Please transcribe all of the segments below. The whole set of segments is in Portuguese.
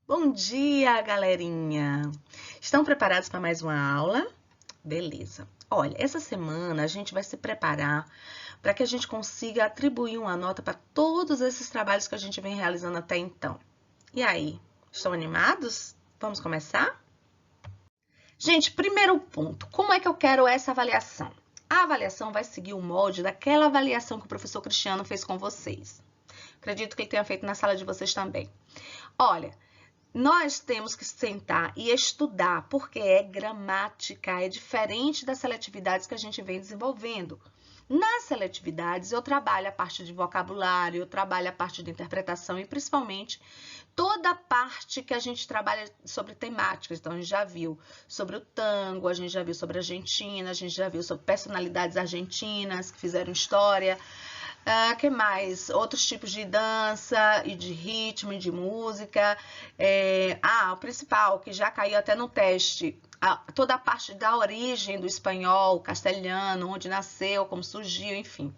Bom dia, galerinha! Estão preparados para mais uma aula? Beleza. Olha, essa semana a gente vai se preparar para que a gente consiga atribuir uma nota para todos esses trabalhos que a gente vem realizando até então. E aí, estão animados? Vamos começar? Gente, primeiro ponto, como é que eu quero essa avaliação? A avaliação vai seguir o molde daquela avaliação que o professor Cristiano fez com vocês. Acredito que ele tenha feito na sala de vocês também. Olha, nós temos que sentar e estudar, porque é gramática, é diferente das seletividades que a gente vem desenvolvendo. Nas seletividades, eu trabalho a parte de vocabulário, eu trabalho a parte de interpretação e, principalmente, toda a parte que a gente trabalha sobre temáticas. Então, a gente já viu sobre o tango, a gente já viu sobre a Argentina, a gente já viu sobre personalidades argentinas que fizeram história. Que mais? Outros tipos de dança e de ritmo e de música. O principal, que já caiu até no teste, toda a parte da origem do espanhol, castelhano, onde nasceu, como surgiu, enfim.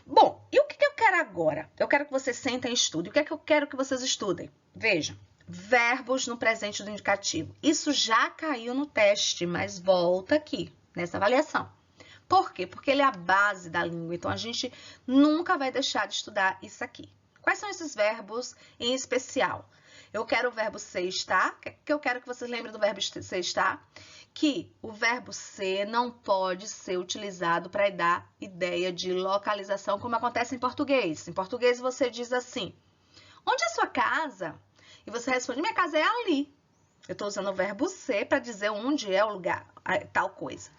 Bom, e o que eu quero agora? Eu quero que vocês sentem e estudem. O que é que eu quero que vocês estudem? Vejam, verbos no presente do indicativo. Isso já caiu no teste, mas volta aqui, nessa avaliação. Por quê? Porque ele é a base da língua, então a gente nunca vai deixar de estudar isso aqui. Quais são esses verbos em especial? Eu quero o verbo ser, estar. O que eu quero que vocês lembrem do verbo ser, estar? Que o verbo ser não pode ser utilizado para dar ideia de localização, como acontece em português. Em português você diz assim, onde é a sua casa? E você responde, minha casa é ali. Eu estou usando o verbo ser para dizer onde é o lugar, tal coisa.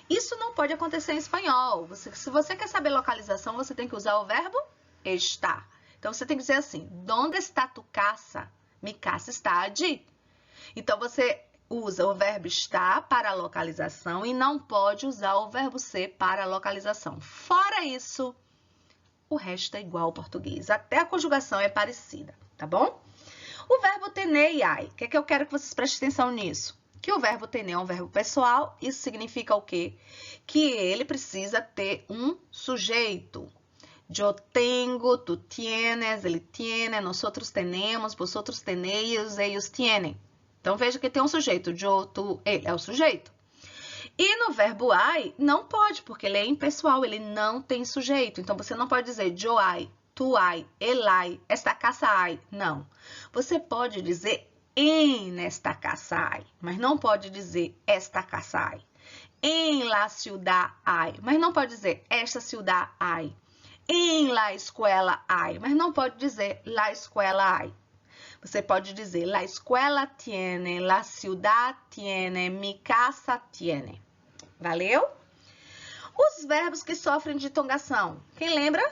Isso não pode acontecer em espanhol. Se você quer saber localização, você tem que usar o verbo estar. Então, você tem que dizer assim, ¿dónde está tu casa? Mi casa está allí. Então, você usa o verbo estar para a localização e não pode usar o verbo ser para a localização. Fora isso, o resto é igual ao português. Até a conjugação é parecida, tá bom? O verbo tener e ai. O que é que eu quero que vocês prestem atenção nisso? Que o verbo tener é um verbo pessoal, isso significa o quê? Que ele precisa ter um sujeito. Eu tenho, tu tienes, ele tiene, nosotros tenemos, vosotros tenéis, ellos tienen. Então, veja que tem um sujeito, eu, tu, ele, é o sujeito. E no verbo ai, não pode, porque ele é impessoal, ele não tem sujeito. Então, você não pode dizer eu ai, tu ai, ele ai, esta casa ai. Não. Você pode dizer en esta casa hay, mas não pode dizer esta casa hay. En la ciudad hay, mas não pode dizer esta ciudad hay. En la escuela hay, mas não pode dizer la escuela hay. Você pode dizer la escuela tiene, la ciudad tiene, mi casa tiene. Valeu? Os verbos que sofrem de tongação. Quem lembra?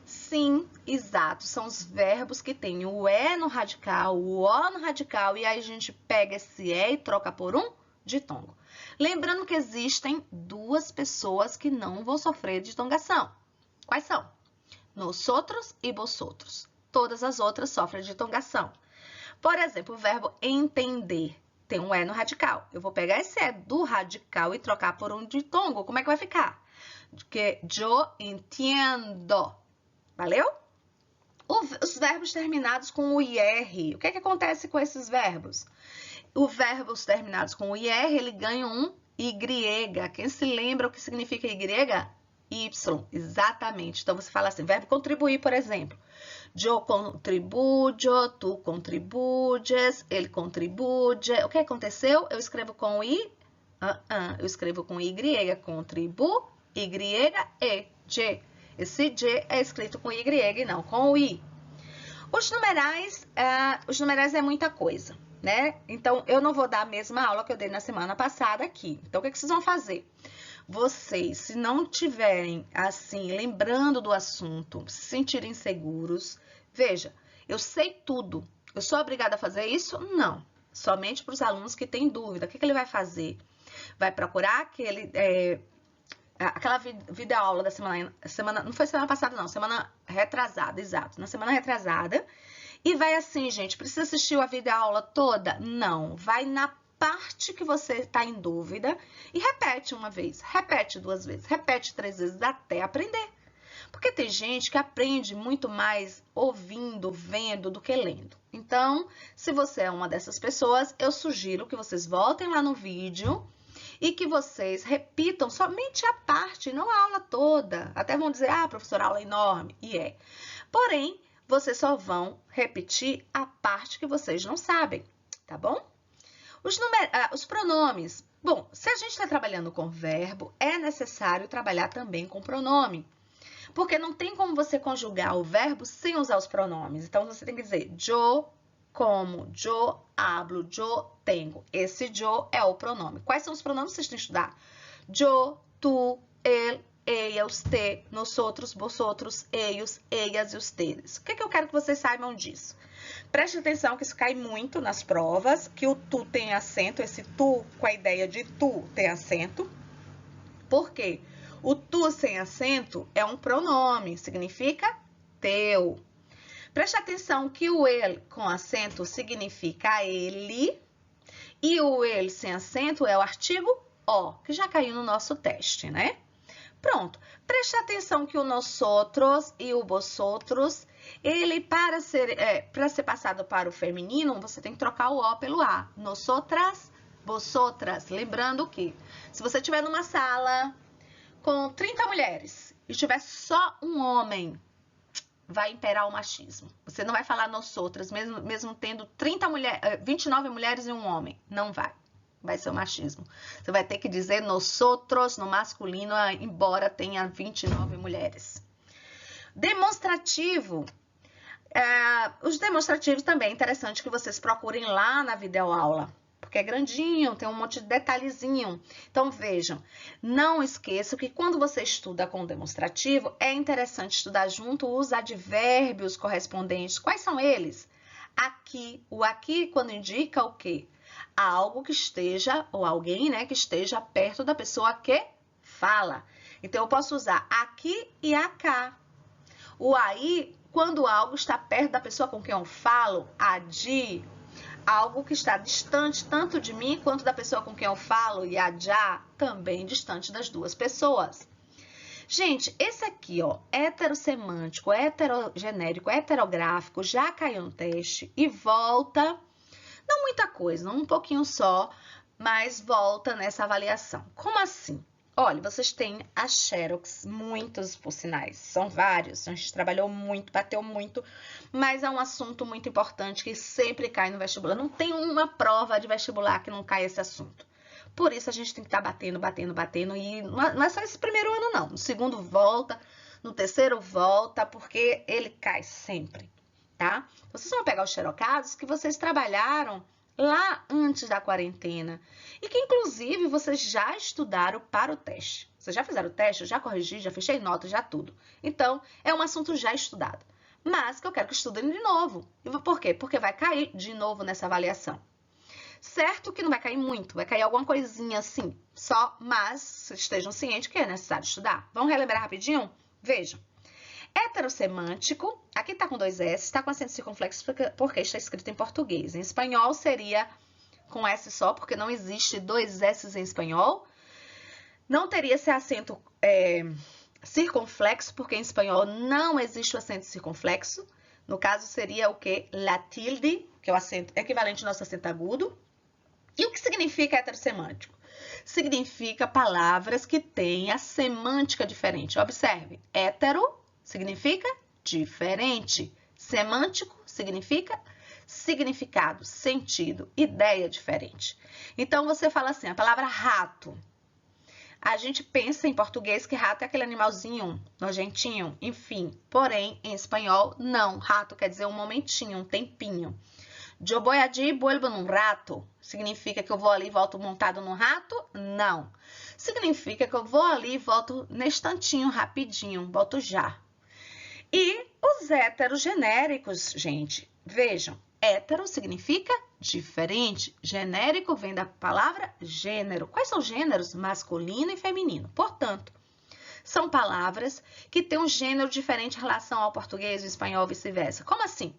Sim, exato. São os verbos que tem o E no radical, o O no radical, e aí a gente pega esse E e troca por um ditongo. Lembrando que existem duas pessoas que não vão sofrer de tongação. Quais são? Nosotros e vosotros. Todas as outras sofrem de tongação. Por exemplo, o verbo entender tem um E no radical. Eu vou pegar esse E do radical e trocar por um ditongo. Como é que vai ficar? Que yo entiendo. Valeu? Os verbos terminados com o IR. O que é que acontece com esses verbos? Os verbos terminados com o IR, ele ganha um Y. Quem se lembra o que significa Y? Y, exatamente. Então, você fala assim, verbo contribuir, por exemplo. Eu contribuyo, tu contribues, ele contribuje. O que aconteceu? Eu escrevo com I? Eu escrevo com Y, contribu, Y, E, G. Esse G é escrito com Y e não com o I. Os numerais é muita coisa, né? Então, eu não vou dar a mesma aula que eu dei na semana passada aqui. Então, o que vocês vão fazer? Vocês, se não tiverem, assim, lembrando do assunto, se sentirem seguros, veja, eu sei tudo. Eu sou obrigada a fazer isso? Não. Somente para os alunos que têm dúvida. O que ele vai fazer? Vai procurar aquela videoaula da semana, não foi semana passada não, semana retrasada, exato, na semana retrasada, e vai assim, gente, precisa assistir a videoaula toda? Não, vai na parte que você está em dúvida e repete uma vez, repete duas vezes, repete 3 vezes até aprender. Porque tem gente que aprende muito mais ouvindo, vendo do que lendo. Então, se você é uma dessas pessoas, eu sugiro que vocês voltem lá no vídeo e que vocês repitam somente a parte, não a aula toda. Até vão dizer, ah, professora, a aula é enorme. E é. Porém, vocês só vão repetir a parte que vocês não sabem, tá bom? Os pronomes. Bom, se a gente está trabalhando com verbo, é necessário trabalhar também com pronome. Porque não tem como você conjugar o verbo sem usar os pronomes. Então, você tem que dizer yo como, yo hablo, yo tengo. Esse yo é o pronome. Quais são os pronomes que vocês têm que estudar? Yo, tu, él, ella, usted, nosotros, vosotros, ellos, ellas e ustedes. O que eu quero que vocês saibam disso? Preste atenção que isso cai muito nas provas, que o tu tem acento, esse tu com a ideia de tu tem acento. Por quê? O tu sem acento é um pronome, significa teu. Preste atenção que o ele com acento significa ele e o ele sem acento é o artigo o, que já caiu no nosso teste, né? Pronto. Preste atenção que o nosotros e o vosotros, ele para ser passado para o feminino, você tem que trocar o o pelo a. Nosotras, vosotras. Lembrando que se você estiver numa sala com 30 mulheres e tiver só um homem, vai imperar o machismo. Você não vai falar nosotras, mesmo tendo 29 mulheres e um homem. Não vai. Vai ser o machismo. Você vai ter que dizer nosotros no masculino, embora tenha 29 mulheres. Demonstrativo. Os demonstrativos também é interessante que vocês procurem lá na videoaula. Porque é grandinho, tem um monte de detalhezinho. Então, vejam, não esqueçam que quando você estuda com demonstrativo, é interessante estudar junto os advérbios correspondentes. Quais são eles? Aqui. O aqui, quando indica o quê? Algo que esteja, ou alguém, né, que esteja perto da pessoa que fala. Então, eu posso usar aqui e acá. O aí, quando algo está perto da pessoa com quem eu falo, adi. Algo que está distante tanto de mim quanto da pessoa com quem eu falo, e a já, também distante das duas pessoas. Gente, esse aqui, ó, heterossemântico, heterogenérico, heterográfico, já caiu no teste e volta, não muita coisa, um pouquinho só, mas volta nessa avaliação. Como assim? Olha, vocês têm a Xerox, muitos por sinais, são vários, a gente trabalhou muito, bateu muito, mas é um assunto muito importante que sempre cai no vestibular. Não tem uma prova de vestibular que não cai esse assunto. Por isso a gente tem que estar batendo, e não é só esse primeiro ano não, no segundo volta, no terceiro volta, porque ele cai sempre, tá? Vocês vão pegar os xerocados que vocês trabalharam lá antes da quarentena e que inclusive vocês já estudaram para o teste. Vocês já fizeram o teste, eu já corrigi, já fechei nota, já tudo. Então, é um assunto já estudado, mas que eu quero que estudem de novo. E por quê? Porque vai cair de novo nessa avaliação. Certo que não vai cair muito, vai cair alguma coisinha assim, só, mas estejam cientes que é necessário estudar. Vamos relembrar rapidinho? Vejam. Heterossemântico, aqui está com 2 S, está com acento circunflexo porque está escrito em português. Em espanhol seria com S só, porque não existe 2 S em espanhol. Não teria esse acento circunflexo, porque em espanhol não existe o acento circunflexo. No caso, seria o que? La tilde, que é o acento equivalente ao nosso acento agudo. E o que significa heterossemântico? Significa palavras que têm a semântica diferente. Observe, hétero significa diferente. Semântico significa significado, sentido, ideia diferente. Então, você fala assim, a palavra rato. A gente pensa em português que rato é aquele animalzinho nojentinho, enfim. Porém, em espanhol, não. Rato quer dizer um momentinho, um tempinho. Eu voy allí y vuelvo num rato. Significa que eu vou ali e volto montado num rato? Não. Significa que eu vou ali e volto nesse instantinho, rapidinho, volto já. E os heterogenéricos, gente, vejam, hétero significa diferente, genérico vem da palavra gênero. Quais são os gêneros? Masculino e feminino. Portanto, são palavras que têm um gênero diferente em relação ao português, ao espanhol ou vice-versa. Como assim?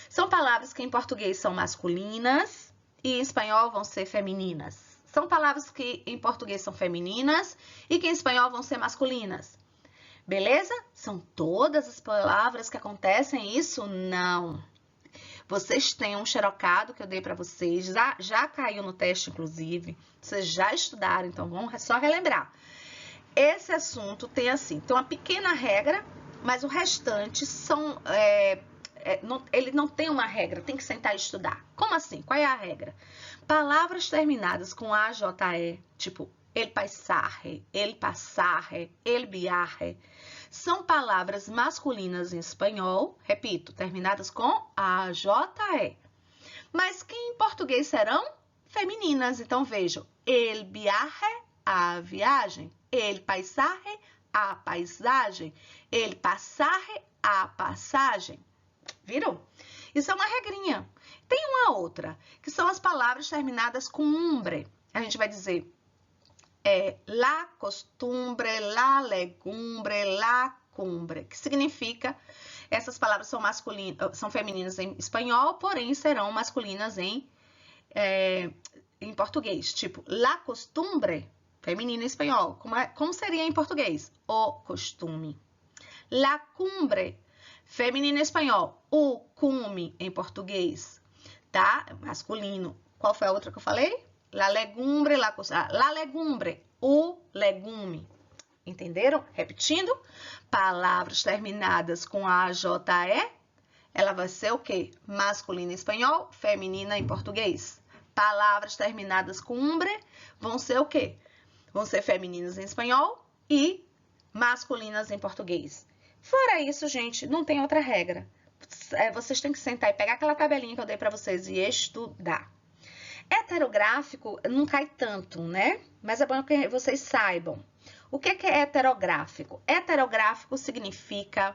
São palavras que em português são masculinas e em espanhol vão ser femininas. São palavras que em português são femininas e que em espanhol vão ser masculinas. Beleza? São todas as palavras que acontecem isso? Não. Vocês têm um xerocado que eu dei para vocês, já caiu no teste, inclusive. Vocês já estudaram, então vamos só relembrar. Esse assunto tem assim, tem uma pequena regra, mas o restante são... ele não tem uma regra, tem que sentar e estudar. Como assim? Qual é a regra? Palavras terminadas com AJE, tipo el paisaje, el pasaje, el viaje, são palavras masculinas em espanhol, repito, terminadas com AJE, mas que em português serão femininas. Então, vejam, el viaje, a viagem, el paisaje, a paisagem, el pasaje, a passagem. Viram? Isso é uma regrinha. Tem uma outra, que são as palavras terminadas com umbre. A gente vai dizer la costumbre, la legumbre, la cumbre, que significa, essas palavras são femininas em espanhol, porém serão masculinas em português. Tipo, la costumbre, feminina em espanhol. Como seria em português? O costume. La cumbre, feminino em espanhol, o cume em português, tá? Masculino. Qual foi a outra que eu falei? La legumbre, la legumbre, o legume. Entenderam? Repetindo, palavras terminadas com AJE, ela vai ser o quê? Masculina em espanhol, feminina em português. Palavras terminadas com umbre vão ser o quê? Vão ser femininas em espanhol e masculinas em português. Fora isso, gente, não tem outra regra. Vocês têm que sentar e pegar aquela tabelinha que eu dei para vocês e estudar. Heterográfico não cai tanto, né? Mas é bom que vocês saibam. O que é heterográfico? Heterográfico significa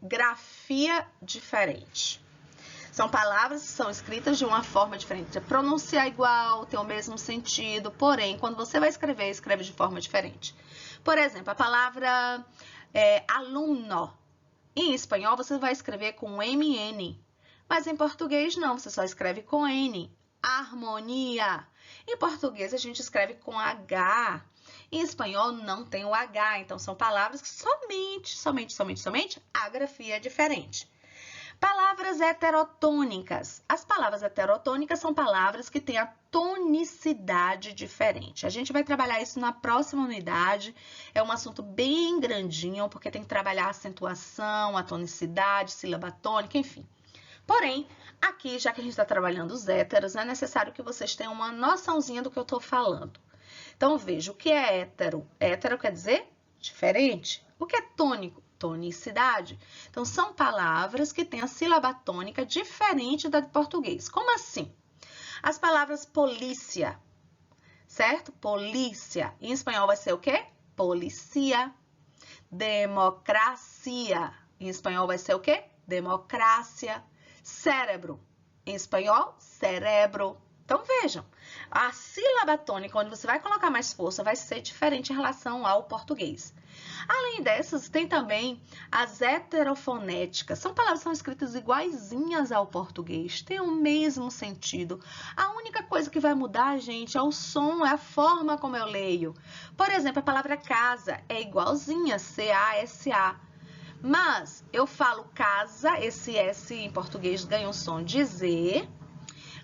grafia diferente. São palavras que são escritas de uma forma diferente. Pronunciar igual, tem o mesmo sentido, porém, quando você vai escrever, escreve de forma diferente. Por exemplo, a palavra aluno. Em espanhol, você vai escrever com MN. Mas em português, não. Você só escreve com N. Harmonia. Em português, a gente escreve com H. Em espanhol, não tem o H. Então, são palavras que somente a grafia é diferente. Palavras heterotônicas. As palavras heterotônicas são palavras que têm a tonicidade diferente. A gente vai trabalhar isso na próxima unidade. É um assunto bem grandinho, porque tem que trabalhar a acentuação, a tonicidade, sílaba tônica, enfim. Porém, aqui, já que a gente está trabalhando os héteros, é necessário que vocês tenham uma noçãozinha do que eu estou falando. Então, veja, o que é hétero? Hétero quer dizer diferente. O que é tônico? Tonicidade. Então, são palavras que têm a sílaba tônica diferente da de português. Como assim? As palavras polícia, certo? Polícia. Em espanhol vai ser o quê? Policia. Democracia. Em espanhol vai ser o quê? Democrácia. Cérebro. Em espanhol, cerebro. Então, vejam, a sílaba tônica, onde você vai colocar mais força, vai ser diferente em relação ao português. Além dessas, tem também as heterofonéticas. São palavras que são escritas iguaizinhas ao português, têm o mesmo sentido. A única coisa que vai mudar, gente, é o som, é a forma como eu leio. Por exemplo, a palavra casa é igualzinha, C-A-S-A. Mas eu falo casa, esse S em português ganha um som de Z,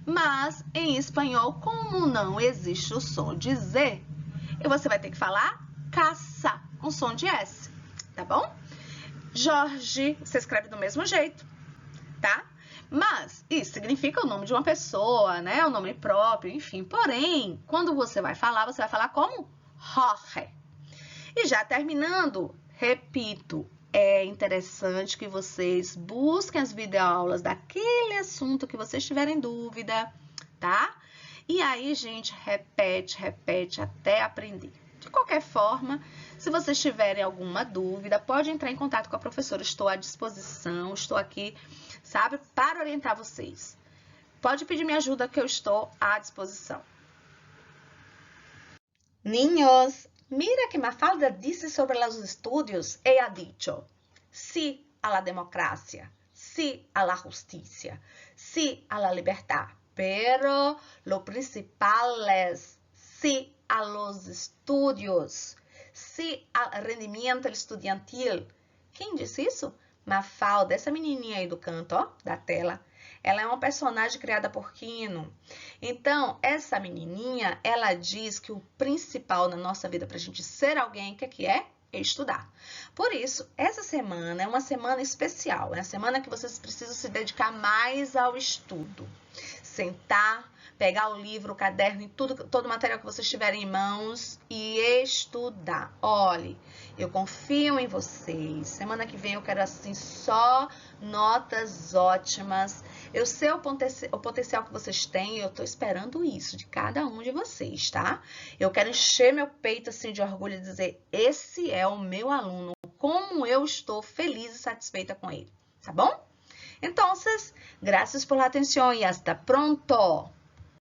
mas em espanhol, como não existe o som de Z, você vai ter que falar caça, um som de S, tá bom? Jorge, você escreve do mesmo jeito, tá? Mas isso significa o nome de uma pessoa, né? O nome próprio, enfim. Porém, quando você vai falar como Jorge. E já terminando, repito, é interessante que vocês busquem as videoaulas daquele assunto que vocês tiverem dúvida, tá? E aí, gente, repete até aprender. De qualquer forma, se vocês tiverem alguma dúvida, pode entrar em contato com a professora. Estou à disposição, estou aqui, sabe, para orientar vocês. Pode pedir minha ajuda que eu estou à disposição. Niños, mira que Mafalda disse sobre os estudos. Ella ha dicho, sí a la democracia, sí a la justicia, sí a la libertad, pero lo principal es sí a los estudios, sí al rendimiento estudiantil. Quem disse isso? Mafalda, essa menininha aí do canto, ó, da tela, ela é uma personagem criada por Quino. Então, essa menininha, ela diz que o principal na nossa vida para a gente ser alguém, o que é? Estudar. Por isso, essa semana é uma semana especial. É a semana que vocês precisam se dedicar mais ao estudo. Sentar, pegar o livro, o caderno e todo o material que vocês tiverem em mãos e estudar. Olhe, eu confio em vocês. Semana que vem eu quero assim só notas ótimas. Eu sei o potencial que vocês têm e eu tô esperando isso de cada um de vocês, tá? Eu quero encher meu peito assim de orgulho e dizer, esse é o meu aluno, como eu estou feliz e satisfeita com ele, tá bom? Então, graças por la atención y hasta pronto.